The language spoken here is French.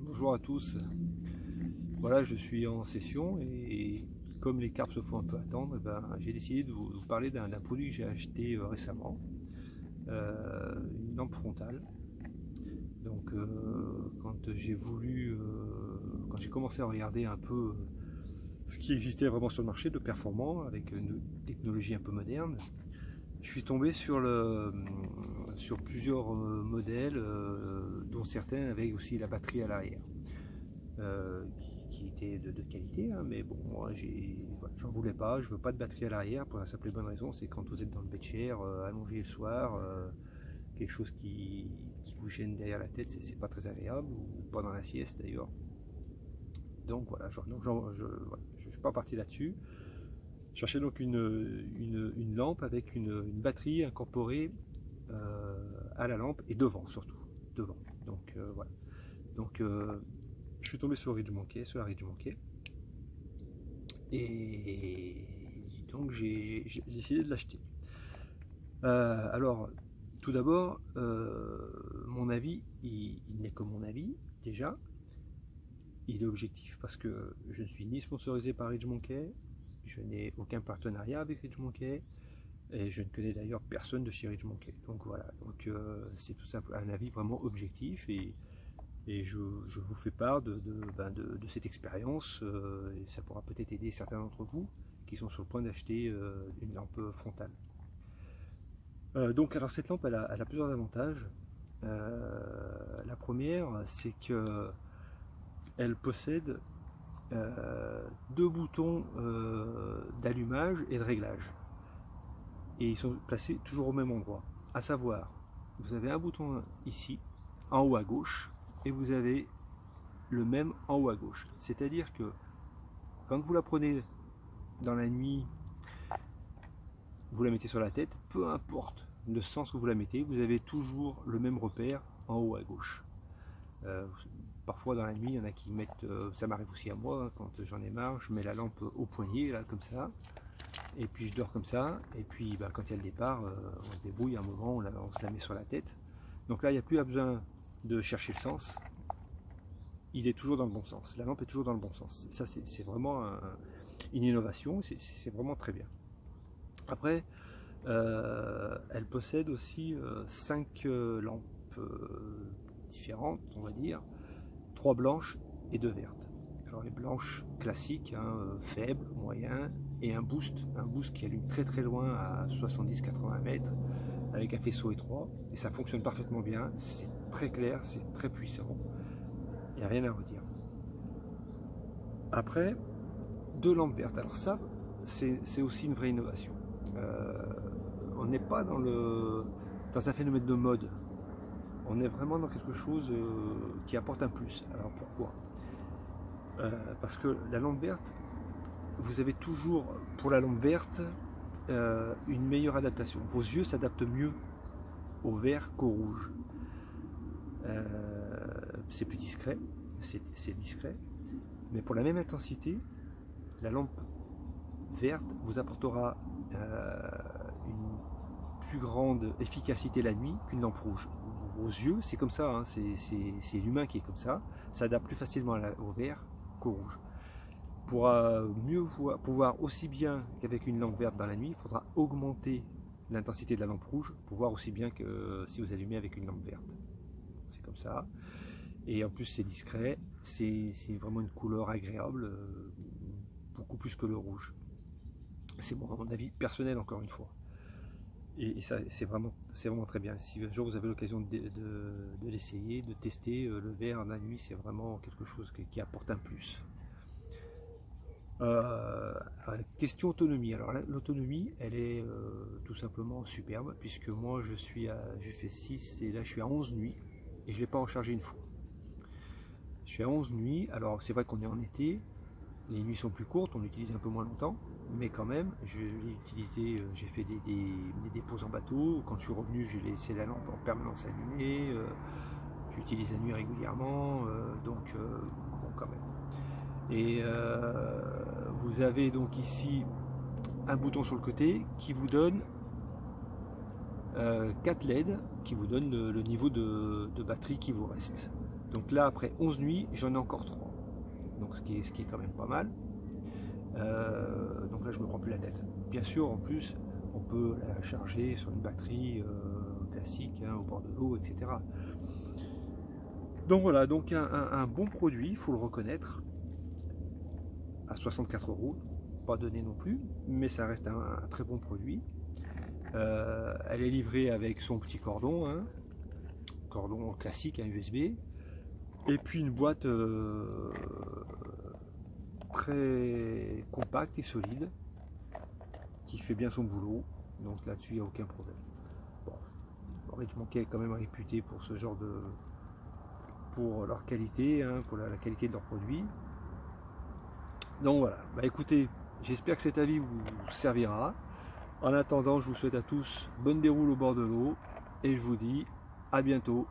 Bonjour à tous. Voilà, je suis en session et comme les carpes se font un peu attendre, j'ai décidé de vous parler d'un produit que j'ai acheté récemment, une lampe frontale. Donc quand j'ai commencé à regarder un peu ce qui existait vraiment sur le marché de performant avec une technologie un peu moderne, je suis tombé sur plusieurs modèles, dont certains avaient aussi la batterie à l'arrière. Qui était de qualité, hein, mais bon, moi voilà, j'en voulais pas, je veux pas de batterie à l'arrière pour la simple et bonne raison, c'est quand vous êtes dans le bettchère, allongé le soir, quelque chose qui vous gêne derrière la tête, c'est pas très agréable, ou pendant la sieste d'ailleurs. Donc voilà, je suis pas parti là-dessus. Je cherchais donc une lampe avec une batterie incorporée à la lampe et devant surtout, devant. Donc voilà. Donc je suis tombé sur la Ridge Monkey, et donc j'ai décidé de l'acheter. Alors, tout d'abord, mon avis, il n'est que mon avis, déjà. Il est objectif parce que je ne suis ni sponsorisé par Ridge Monkey, je n'ai aucun partenariat avec Ridge Monkey, et je ne connais d'ailleurs personne de chez Ridge Monkey. Donc voilà, donc c'est tout simple un avis vraiment objectif, et je vous fais part de cette expérience, et ça pourra peut-être aider certains d'entre vous qui sont sur le point d'acheter une lampe frontale. Donc alors cette lampe elle a plusieurs avantages. La première, c'est que elle possède deux boutons d'allumage et de réglage, et ils sont placés toujours au même endroit, à savoir, vous avez un bouton ici en haut à gauche et vous avez le même en haut à gauche. C'est-à-dire que quand vous la prenez dans la nuit, vous la mettez sur la tête, peu importe le sens que vous la mettez, vous avez toujours le même repère en haut à gauche. Parfois dans la nuit, il y en a qui mettent, ça m'arrive aussi à moi, quand j'en ai marre, je mets la lampe au poignet, là, comme ça, et puis je dors comme ça, et puis quand il y a le départ, on se débrouille, à un moment, on se la met sur la tête. Donc là, il n'y a plus besoin de chercher le sens, il est toujours dans le bon sens, la lampe est toujours dans le bon sens. Ça, c'est vraiment une innovation, c'est vraiment très bien. Après, elle possède aussi 5 lampes différentes, on va dire, 3 blanches et 2 vertes. Alors les blanches classiques, hein, faibles, moyens, et un boost qui allume très très loin à 70-80 mètres avec un faisceau étroit, et ça fonctionne parfaitement bien, c'est très clair, c'est très puissant, il n'y a rien à redire. Après, 2 lampes vertes, alors ça c'est aussi une vraie innovation. On n'est pas dans un phénomène de mode, on est vraiment dans quelque chose qui apporte un plus. Alors pourquoi? Parce que la lampe verte, vous avez toujours pour la lampe verte une meilleure adaptation. Vos yeux s'adaptent mieux au vert qu'au rouge. C'est plus discret, c'est discret, mais pour la même intensité, la lampe verte vous apportera une plus grande efficacité la nuit qu'une lampe rouge. Vos yeux, c'est comme ça, hein, c'est l'humain qui est comme ça adapte plus facilement au vert qu'au rouge. Pour pour voir aussi bien qu'avec une lampe verte dans la nuit, il faudra augmenter l'intensité de la lampe rouge pour voir aussi bien que si vous allumez avec une lampe verte. C'est comme ça. Et en plus c'est discret, c'est vraiment une couleur agréable, beaucoup plus que le rouge. C'est mon avis personnel encore une fois. Et ça c'est vraiment très bien. Si un jour vous avez l'occasion de l'essayer, de tester, le vert en la nuit, c'est vraiment quelque chose qui apporte un plus. Question autonomie. Alors l'autonomie, elle est tout simplement superbe, puisque moi j'ai fait 6 et là je suis à 11 nuits et je ne l'ai pas rechargé une fois. Je suis à 11 nuits, alors c'est vrai qu'on est en été, les nuits sont plus courtes, on utilise un peu moins longtemps, mais quand même, j'ai fait des pauses en bateau, quand je suis revenu j'ai laissé la lampe en permanence allumée, j'utilise la nuit régulièrement, donc bon quand même. Et vous avez donc ici un bouton sur le côté qui vous donne 4 LED, qui vous donne le niveau de batterie qui vous reste. Donc là, après 11 nuits, j'en ai encore 3. Donc ce qui est quand même pas mal. Donc là, je me prends plus la tête. Bien sûr, en plus, on peut la charger sur une batterie classique, hein, au bord de l'eau, etc. Donc voilà, donc un bon produit, il faut le reconnaître, à 64 €, pas donné non plus, mais ça reste un très bon produit. Elle est livrée avec son petit cordon, hein, cordon classique, un USB, et puis une boîte très compacte et solide, qui fait bien son boulot, donc là-dessus il n'y a aucun problème. Bon, Richemont est quand même réputé pour ce genre de... pour leur qualité, hein, pour la qualité de leurs produits. Donc voilà, bah écoutez, j'espère que cet avis vous servira. En attendant, je vous souhaite à tous bonne déroule au bord de l'eau et je vous dis à bientôt.